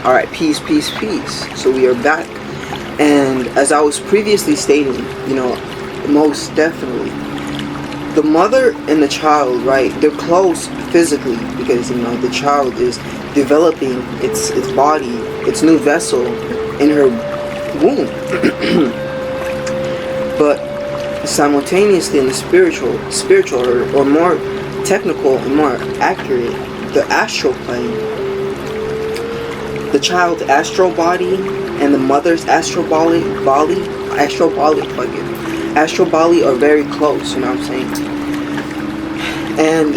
Alright, peace, peace, peace. So we are back. And as I was previously stating, most definitely, the mother and the child, right, they're close physically because, the child is developing its body, its new vessel in her womb. But simultaneously in the spiritual or more technical and more accurate, the astral plane, the child's astral body and the mother's astral body are very close, you know what I'm saying? And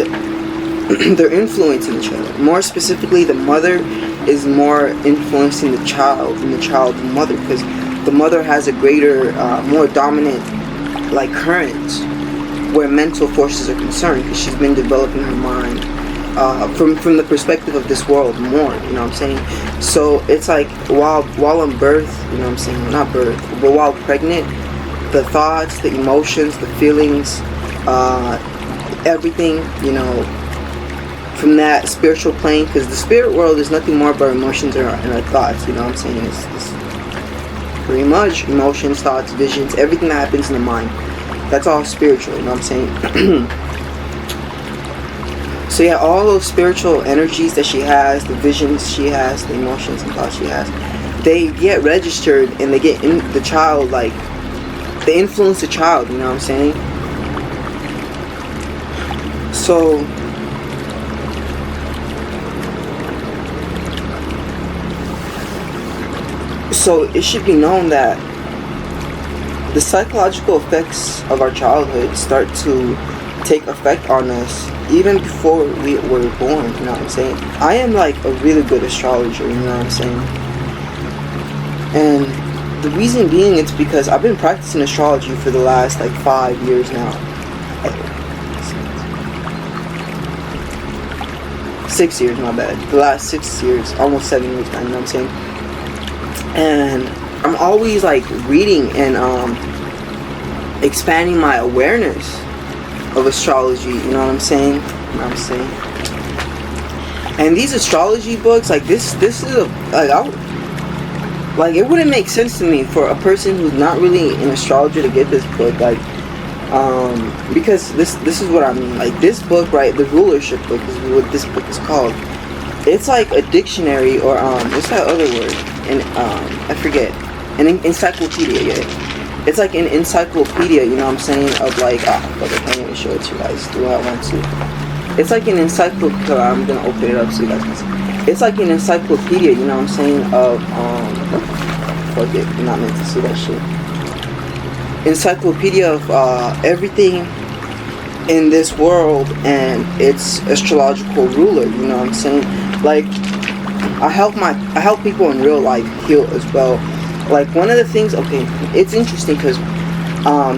they're influencing each other. More specifically, the mother is more influencing the child than the child the mother, because the mother has a greater, more dominant, current where mental forces are concerned, because she's been developing her mind from the perspective of this world more, you know what I'm saying? So it's like while on birth, you know what I'm saying, not birth, but while pregnant, the thoughts, the emotions, the feelings, everything, from that spiritual plane, because the spirit world is nothing more but emotions and our thoughts, you know what I'm saying? It's pretty much emotions, thoughts, visions, everything that happens in the mind. That's all spiritual, you know what I'm saying? So yeah, all those spiritual energies that she has, the visions she has, the emotions and thoughts she has, they get registered and they get in the child, they influence the child, you know what I'm saying? So it should be known that the psychological effects of our childhood start to take effect on us even before we were born, you know what I'm saying? I am a really good astrologer, you know what I'm saying? And the reason being, it's because I've been practicing astrology for the last 5 years now. 6 years, my bad. The last 6 years, almost 7 years now, you know what I'm saying? And I'm always reading and expanding my awareness of astrology, you know what I'm saying? And these astrology books, this is it wouldn't make sense to me for a person who's not really an astrologer to get this book, because this is what I mean. This book, right, the rulership book is what this book is called. It's like a dictionary, or what's that other word? And I forget. An encyclopedia, yeah. It's like an encyclopedia, you know what I'm saying, of I can't even show it to you guys the way I want to. It's like an encyclopedia. I'm gonna open it up so you guys can see. It's like an encyclopedia, you know what I'm saying, of fuck it, you're not meant to see that shit. Encyclopedia of everything in this world and its astrological ruler, you know what I'm saying? I help people in real life heal as well. One of the things, okay, it's interesting because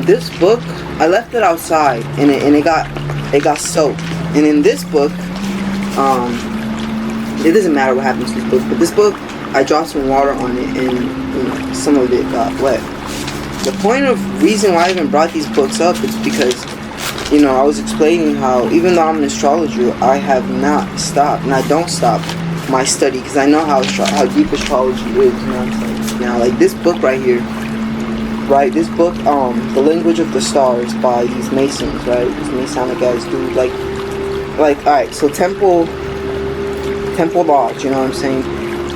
this book, I left it outside and it got soaked. And in this book, it doesn't matter what happens to this book, but this book, I dropped some water on it and some of it got wet. The point of reason why I even brought these books up is because, I was explaining how even though I'm an astrologer, I have not stopped, and I don't stop my study because I know how deep astrology is, you know what I'm saying? Now, this book right here, right, this book, The Language of the Stars by these Masons, right, these Masonic guys do, alright, so Temple Lodge, you know what I'm saying?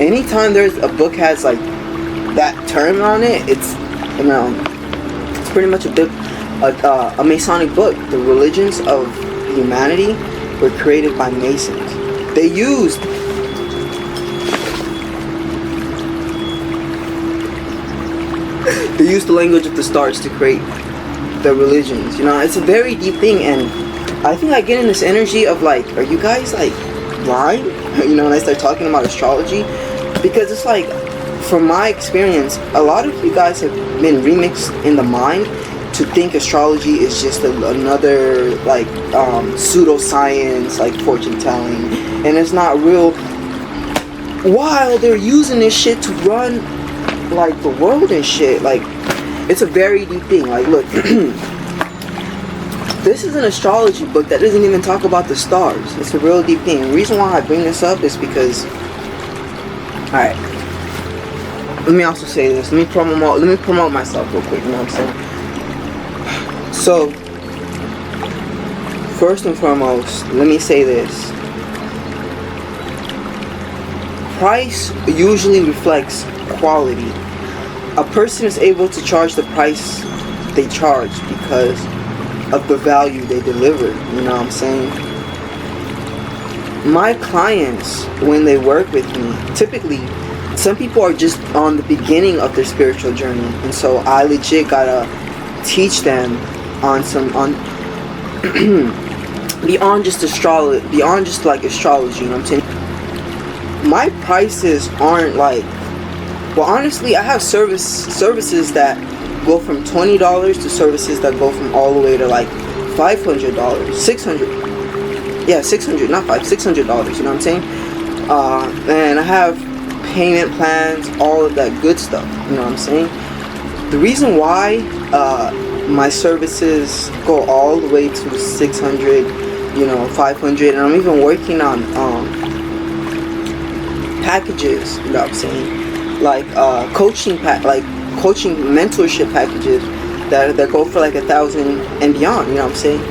Anytime there's a book has, that term on it, it's, it's pretty much a Masonic book. The religions of humanity were created by Masons. They used the language of the stars to create the religions. It's a very deep thing, and I think I get in this energy of are you guys blind? When I start talking about astrology, because it's from my experience, a lot of you guys have been remixed in the mind to think astrology is just another pseudoscience, fortune telling, and it's not real. While they're using this shit to run the world and shit, it's a very deep thing. Look, this is an astrology book that doesn't even talk about the stars. It's a real deep thing. The reason why I bring this up is because Alright. Let me also say this. Let me promote myself real quick, you know what I'm saying? So, first and foremost, let me say this. Price usually reflects quality. A person is able to charge the price they charge because of the value they deliver, you know what I'm saying? My clients, when they work with me, typically, some people are just on the beginning of their spiritual journey, and so I legit gotta teach them on beyond just astrology, you know what I'm saying? My prices aren't like, well, honestly, I have services that go from $20 to services that go from all the way to like $500, $600. Yeah, $600, not $600. You know what I'm saying? And I have payment plans, all of that good stuff. You know what I'm saying? The reason why my services go all the way to 600, you know, 500, and I'm even working on packages. You know what I'm saying? Like coaching mentorship packages that go for like 1,000 and beyond. You know what I'm saying?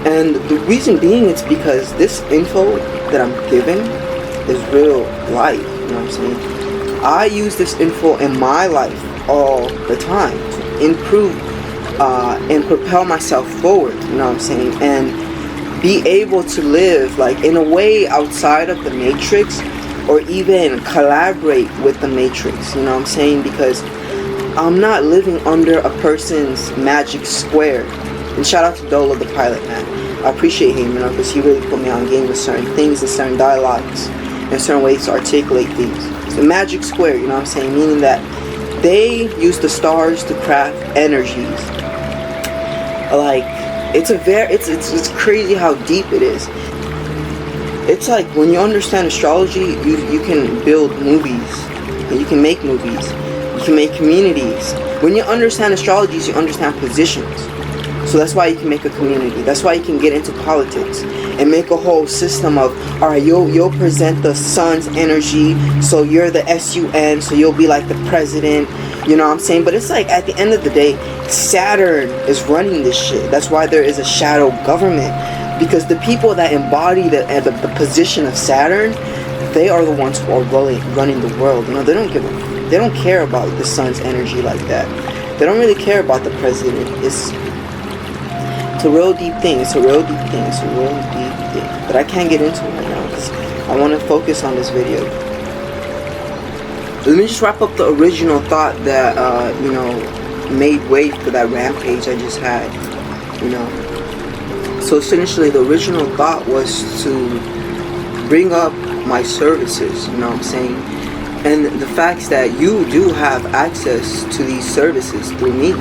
And the reason being, it's because this info that I'm giving is real life. You know what I'm saying? I use this info in my life all the time to improve and propel myself forward. You know what I'm saying? And be able to live like in a way outside of the matrix, or even collaborate with the matrix. You know what I'm saying? Because I'm not living under a person's magic square. And shout out to Dolo the pilot, man. I appreciate him, you know, because he really put me on game with certain things and certain dialogues and certain ways to articulate things. It's a magic square, you know what I'm saying? Meaning that they use the stars to craft energies. Like, it's crazy how deep it is. It's like when you understand astrology, you can build movies, and you can make movies, you can make communities. When you understand astrologies, you understand positions. So that's why you can make a community. That's why you can get into politics and make a whole system of, alright, you'll present the sun's energy, so you're the SUN, so you'll be like the president, you know what I'm saying? But it's like, at the end of the day, Saturn is running this shit. That's why there is a shadow government. Because the people that embody the position of Saturn, they are the ones who are running the world. You know, they don't care about the sun's energy like that. They don't really care about the president. It's a real deep thing. It's a real deep thing. It's a real deep thing that I can't get into right now because I want to focus on this video. Let me just wrap up the original thought that you know, made way for that rampage I just had. You know. So essentially, the original thought was to bring up my services, you know what I'm saying? And the fact that you do have access to these services through me.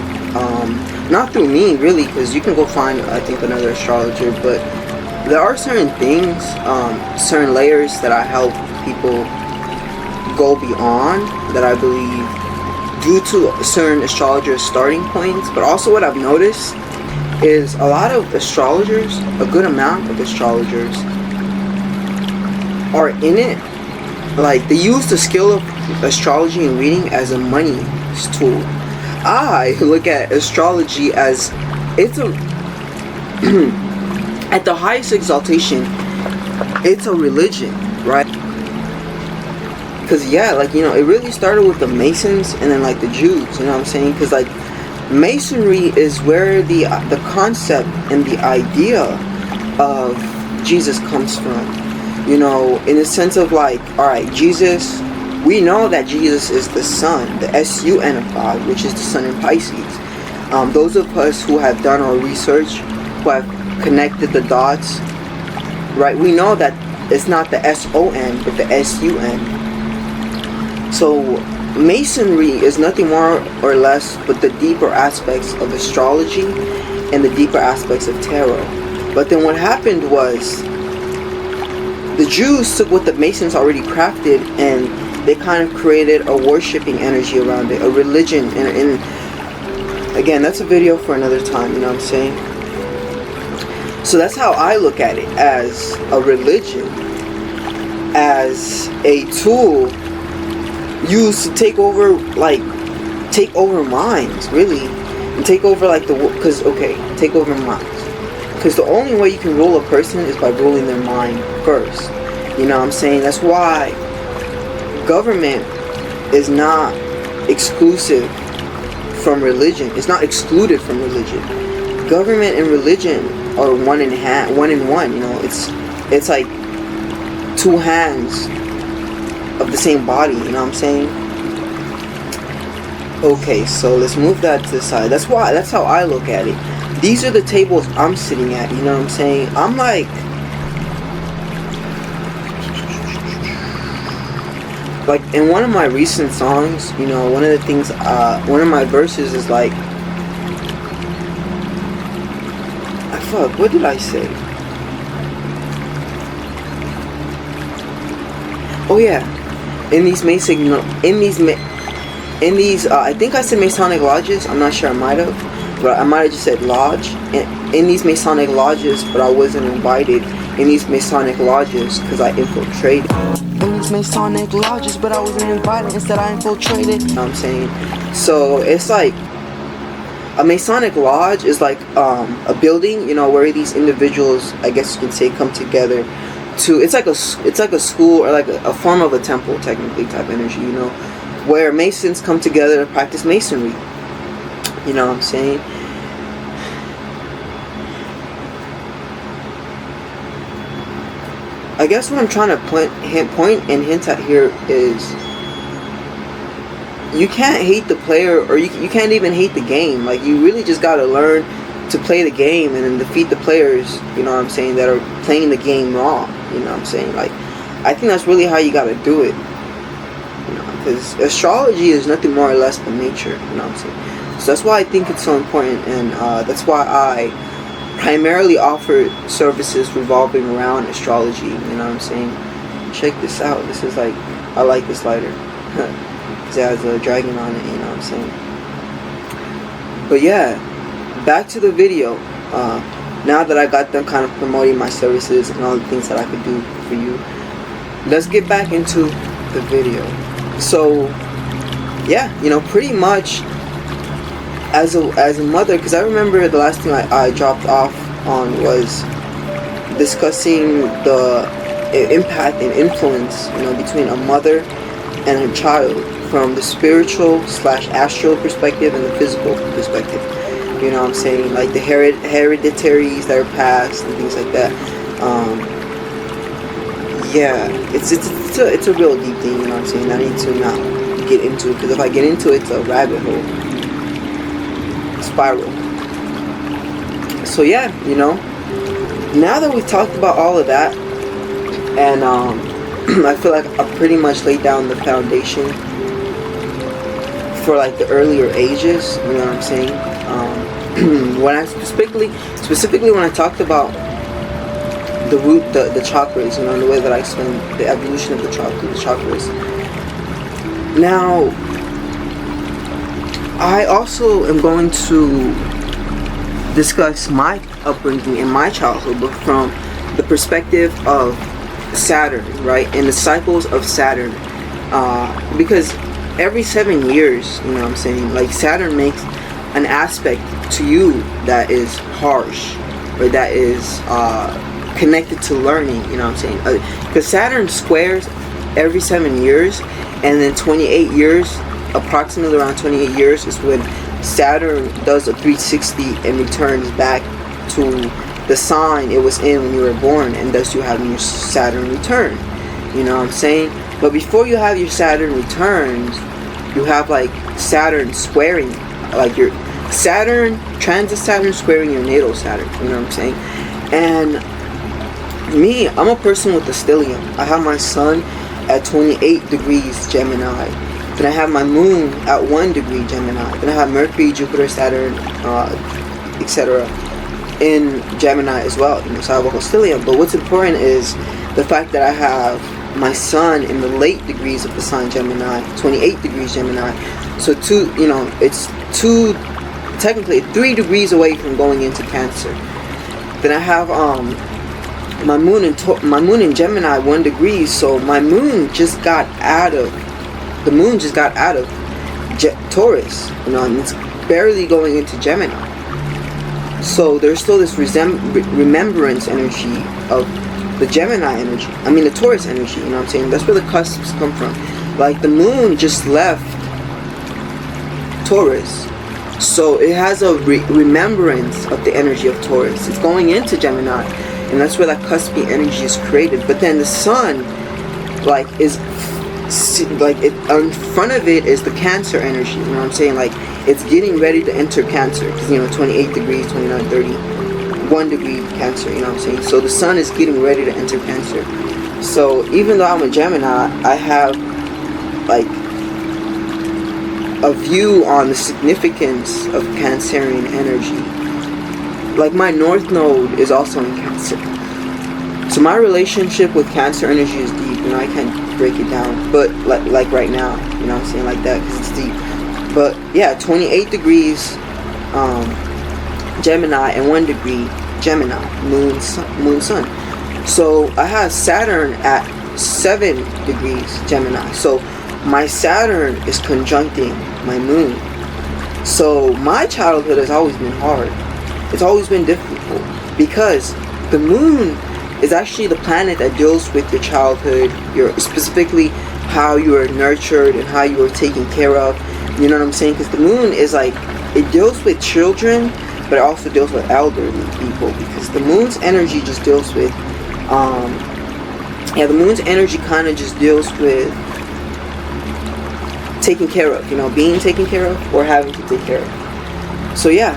Not through me, really, because you can go find, I think, another astrologer, but there are certain things, certain layers that I help people go beyond, that I believe, due to certain astrologers' starting points. But also what I've noticed is a lot of astrologers, a good amount of astrologers, are in it, like, they use the skill of astrology and reading as a money tool. I look at astrology as, it's a at the highest exaltation, it's a religion, right? Because yeah, like, you know, it really started with the Masons and then like the Jews, you know what I'm saying? Because like, Masonry is where the concept and the idea of Jesus comes from. You know, in the sense of like, alright, Jesus, we know that Jesus is the sun, the S-U-N of God, which is the sun in Pisces. Those of us who have done our research, who have connected the dots, right, we know that it's not the S-O-N, but the S-U-N. So Masonry is nothing more or less but the deeper aspects of astrology and the deeper aspects of tarot. But then what happened was, the Jews took what the Masons already crafted and they kind of created a worshipping energy around it, a religion, and again, that's a video for another time, you know what I'm saying? So that's how I look at it, as a religion, as a tool used to take over minds, really, and take over take over minds. Because the only way you can rule a person is by ruling their mind first. You know what I'm saying? That's why government is not exclusive from religion. It's not excluded from religion. Government and religion are one in one. You know, it's like two hands of the same body. You know what I'm saying? Okay, so let's move that to the side. That's how I look at it. These are the tables I'm sitting at, you know what I'm saying? I'm like in one of my recent songs, you know, one of the things, one of my verses is like, what did I say? Oh yeah, I think I said Masonic lodges. I'm not sure, I might have. But I might have just said lodge. In these Masonic lodges, but I wasn't invited in these Masonic lodges because I infiltrated. In these Masonic lodges, but I wasn't invited, instead I infiltrated. You know what I'm saying? So it's like a Masonic lodge is like a building, you know, where these individuals, I guess you can say, come together to. It's like a school, or like a form of a temple, technically, type energy, you know, where Masons come together to practice Masonry. You know what I'm saying? I guess what I'm trying to point and hint at here is you can't hate the player, or you can't even hate the game. Like, you really just gotta learn to play the game and then defeat the players, you know what I'm saying, that are playing the game wrong. You know what I'm saying? Like, I think that's really how you gotta do it. You know, because astrology is nothing more or less than nature. You know what I'm saying? So that's why I think it's so important, and that's why I primarily offer services revolving around astrology. You know what I'm saying? Check this out. This is like, I like this lighter because it has a dragon on it. You know what I'm saying? But yeah, back to the video. Now that I got done kind of promoting my services and all the things that I could do for you, let's get back into the video. So yeah, you know, pretty much as a mother, because I remember the last thing I dropped off on was discussing the impact and influence, you know, between a mother and her child from the spiritual / astral perspective and the physical perspective. You know what I'm saying? Like the hereditaries that are passed and things like that. Yeah, it's a real deep thing. You know what I'm saying? I need to not get into it, because if I get into it, it's a rabbit hole. Spiral. So yeah, you know, now that we've talked about all of that, and I feel like I pretty much laid down the foundation for like the earlier ages. You know what I'm saying? When I specifically when I talked about the root, the chakras, you know, the way that I explained the evolution of the chakras. Now, I also am going to discuss my upbringing and my childhood, but from the perspective of Saturn, right, and the cycles of Saturn, because every 7 years, you know what I'm saying, like Saturn makes an aspect to you that is harsh, or that is connected to learning, you know what I'm saying, because Saturn squares every 7 years, and then 28 years, approximately around 28 years, is when Saturn does a 360 and returns back to the sign it was in when you were born, and thus you have your Saturn return. You know what I'm saying? But before you have your Saturn returns, you have like Saturn squaring, like your Saturn, transit Saturn squaring your natal Saturn. You know what I'm saying? And me, I'm a person with a stellium. I have my sun at 28 degrees Gemini. Then I have my moon at 1 degree Gemini. Then I have Mercury, Jupiter, Saturn, etc. in Gemini as well. You know, so I have a whole stellium. But what's important is the fact that I have my sun in the late degrees of the sign Gemini, 28 degrees Gemini. So it's technically 3 degrees away from going into Cancer. Then I have my moon in Gemini 1 degree. So my moon just got out of the moon just got out of Taurus, and it's barely going into Gemini. So there's still this remembrance energy of the Gemini energy. I mean the Taurus energy, you know what I'm saying? That's where the cusps come from. Like the moon just left Taurus. So it has a remembrance of the energy of Taurus. It's going into Gemini. And that's where that cuspy energy is created. But then the sun, in front of it is the Cancer energy. You know what I'm saying? Like, it's getting ready to enter Cancer. Because, 28 degrees, 29, 30, 1 degree Cancer. You know what I'm saying? So the sun is getting ready to enter Cancer. So even though I'm a Gemini, I have, a view on the significance of Cancerian energy. Like, my North Node is also in Cancer. So my relationship with Cancer energy is deep. I can't break it down. But, like right now, you know what I'm saying? Like that, because it's deep. But, yeah, 28 degrees Gemini and 1 degree Gemini. Moon, sun. So, I have Saturn at 7 degrees Gemini. So, my Saturn is conjuncting my moon. So, my childhood has always been hard. It's always been difficult because the moon is actually the planet that deals with your childhood, specifically how you were nurtured and how you were taken care of. You know what I'm saying? Because the moon is it deals with children, but it also deals with elderly people. Because the moon's energy just deals with, the moon's energy kind of just deals with taken care of, being taken care of or having to take care of. So yeah.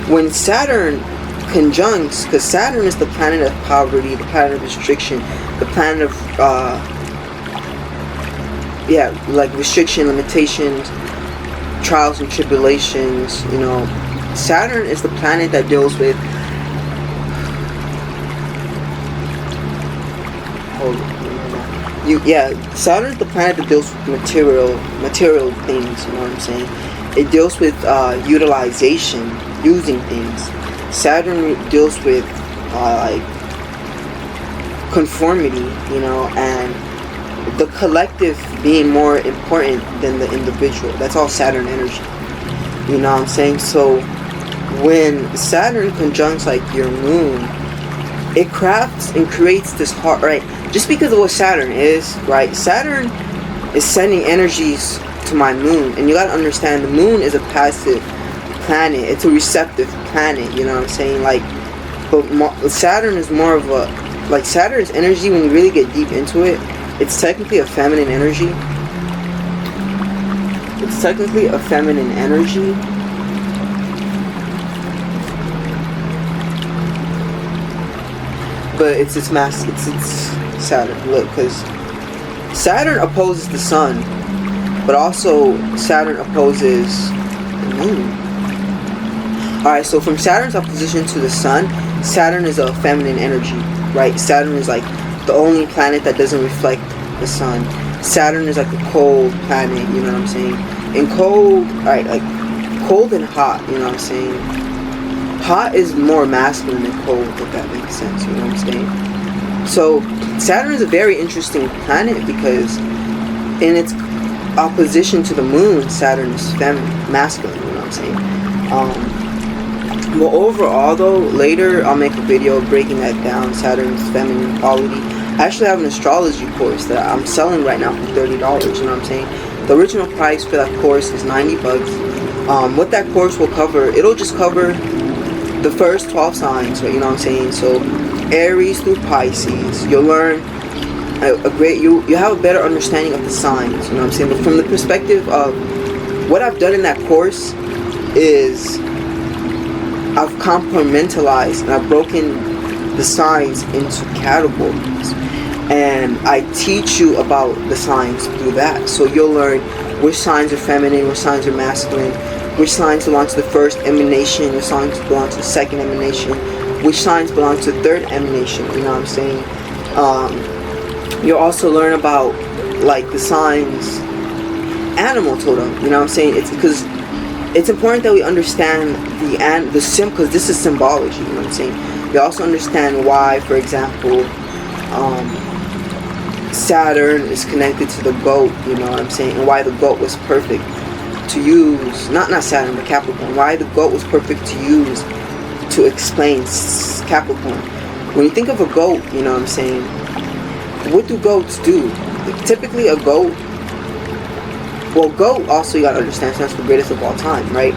When Saturn conjuncts, because Saturn is the planet of poverty, the planet of restriction, the planet of restriction, limitations, trials and tribulations. Saturn is the planet that deals with Saturn is the planet that deals with material things. You know what I'm saying? It deals with utilization, using things. Saturn deals with conformity, and the collective being more important than the individual. That's all Saturn energy. You know what I'm saying? So when Saturn conjuncts your moon, it crafts and creates this heart, right? Just because of what Saturn is, right? Saturn is sending energies to my moon, and you gotta understand the moon is a passive planet. It's a receptive planet, you know what I'm saying? But Saturn is more of a, Saturn's energy, when you really get deep into it, it's technically a feminine energy. It's technically a feminine energy. But it's Saturn. Look, because Saturn opposes the sun, but also Saturn opposes the moon. Alright, so from Saturn's opposition to the sun, Saturn is a feminine energy, right? Saturn is the only planet that doesn't reflect the sun. Saturn is a cold planet, you know what I'm saying? And cold, cold and hot, you know what I'm saying? Hot is more masculine than cold, if that makes sense, you know what I'm saying? So, Saturn is a very interesting planet because in its opposition to the moon, Saturn is masculine, you know what I'm saying? But overall though, later I'll make a video breaking that down, Saturn's feminine quality. I actually have an astrology course that I'm selling right now for $30, you know what I'm saying? The original price for that course is $90. What that course will cover, it'll just cover the first 12 signs, right, you know what I'm saying? So Aries through Pisces, you'll learn you have a better understanding of the signs, you know what I'm saying? But from the perspective of what I've done in that course is I've compartmentalized and I've broken the signs into categories, and I teach you about the signs through that. So you'll learn which signs are feminine, which signs are masculine, which signs belong to the first emanation, which signs belong to the second emanation, which signs belong to the third emanation, you know what I'm saying? You'll also learn about the signs animal totem, you know what I'm saying? It's because it's important that we understand because this is symbology, you know what I'm saying? You also understand why, for example, Saturn is connected to the goat, you know what I'm saying, and why the goat was perfect to use, not Saturn, but Capricorn, why the goat was perfect to use to explain Capricorn. When you think of a goat, you know what I'm saying, what do goats do? Typically a goat, well, goat also, you gotta understand, that's the greatest of all time, right?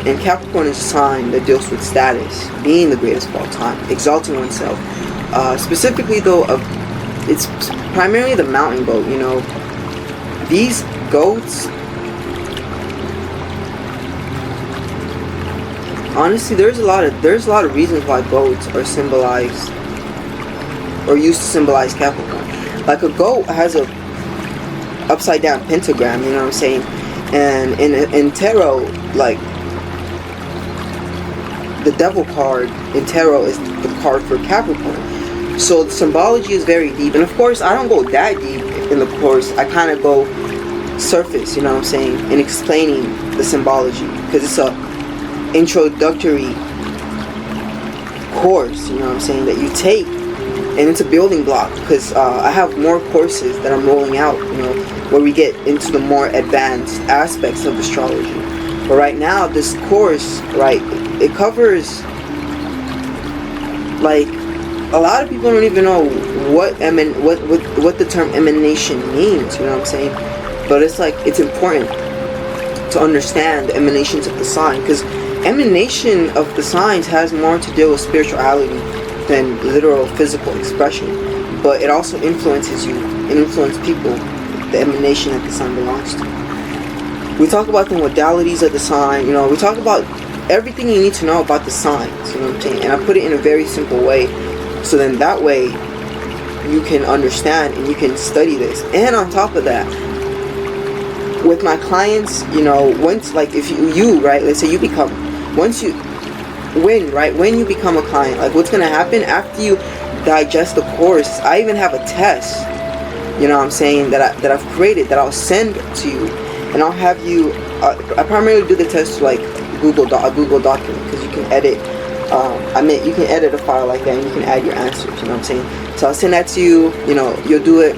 And Capricorn is a sign that deals with status, being the greatest of all time, exalting oneself. Specifically though, it's primarily the mountain goat, you know. These goats, honestly, there's a lot of reasons why goats are symbolized or used to symbolize Capricorn. Like a goat has a upside down pentagram, you know what I'm saying? And in tarot, like the devil card in tarot is the card for Capricorn. So the symbology is very deep, and of course I don't go that deep in the course. I kind of go surface, you know what I'm saying, in explaining the symbology, because it's a introductory course, you know what I'm saying, that you take, and it's a building block, because I have more courses that I'm rolling out, you know, where we get into the more advanced aspects of astrology. But right now, this course, right, it covers, like, a lot of people don't even know what the term emanation means, you know what I'm saying? But it's like, it's important to understand the emanations of the sign, because emanation of the signs has more to do with spirituality than literal physical expression. But it also influences you and influences people, the emanation that the sign belongs to. We talk about the modalities of the sign, you know, we talk about everything you need to know about the signs, you know what I'm saying? And I put it in a very simple way, so then that way you can understand and you can study this. And on top of that, with my clients, you know, once, like, if you right, let's say you become, once you when you become a client, like, what's gonna happen after you digest the course, I even have a test, you know what I'm saying, that I've created, that I'll send to you, and I'll have you I primarily do the test to, like, a Google document, because you can edit you can edit a file like that, and you can add your answers, you know what I'm saying. So I'll send that to you, you know, you'll do it,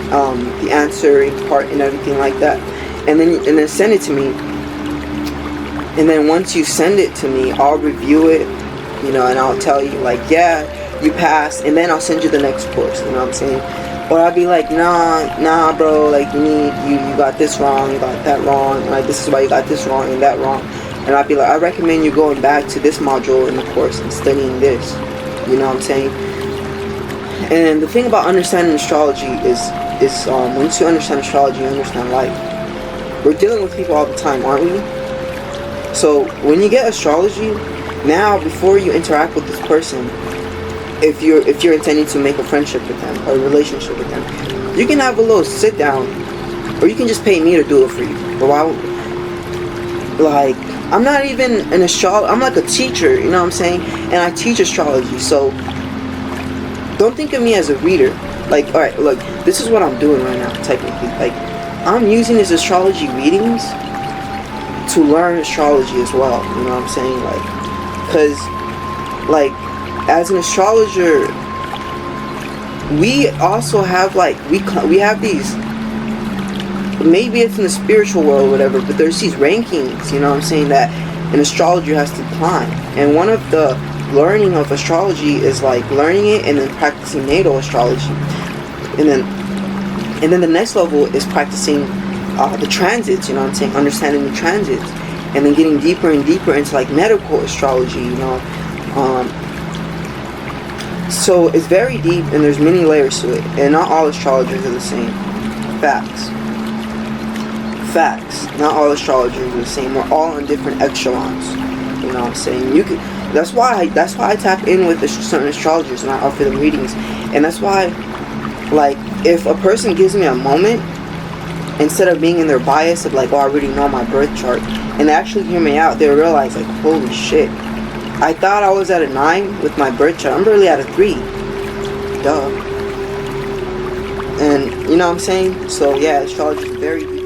the answering part and everything like that, and then send it to me. And then once you send it to me, I'll review it, you know, and I'll tell you, like, yeah, you passed, and then I'll send you the next course, you know what I'm saying. Or I'll be like, nah, bro, like, you got this wrong, you got that wrong, like, this is why you got this wrong and that wrong. And I'll be like, I recommend you going back to this module in the course and studying this, you know what I'm saying. And the thing about understanding astrology is once you understand astrology, you understand life. We're dealing with people all the time, aren't we? So when you get astrology, now before you interact with this person, if you're intending to make a friendship with them or a relationship with them, you can have a little sit down, or you can just pay me to do it for you. But why? Like, I'm not even an astrologer. I'm like a teacher, you know what I'm saying? And I teach astrology, so don't think of me as a reader. Like, alright, look, this is what I'm doing right now, technically. Like, I'm using these astrology readings to learn astrology as well, you know what I'm saying? Like, because, like, as an astrologer, we also have, like, we have these, maybe it's in the spiritual world or whatever, but there's these rankings, you know what I'm saying, that an astrologer has to climb. And one of the learning of astrology is, like, learning it and then practicing natal astrology. And then the next level is practicing the transits, you know what I'm saying, understanding the transits, and then getting deeper and deeper into, like, medical astrology, you know. So it's very deep, and there's many layers to it, and not all astrologers are the same. Facts. Not all astrologers are the same. We're all on different echelons, you know what I'm saying. That's why I tap in with certain astrologers and I offer them readings. And that's why, like, if a person gives me a moment, instead of being in their bias of, like, oh, I already know my birth chart, and they actually hear me out, they realize, like, holy shit, I thought I was at a 9 with my birth chart. I'm really at a 3. Duh. And, you know what I'm saying? So, yeah, astrology is very deep.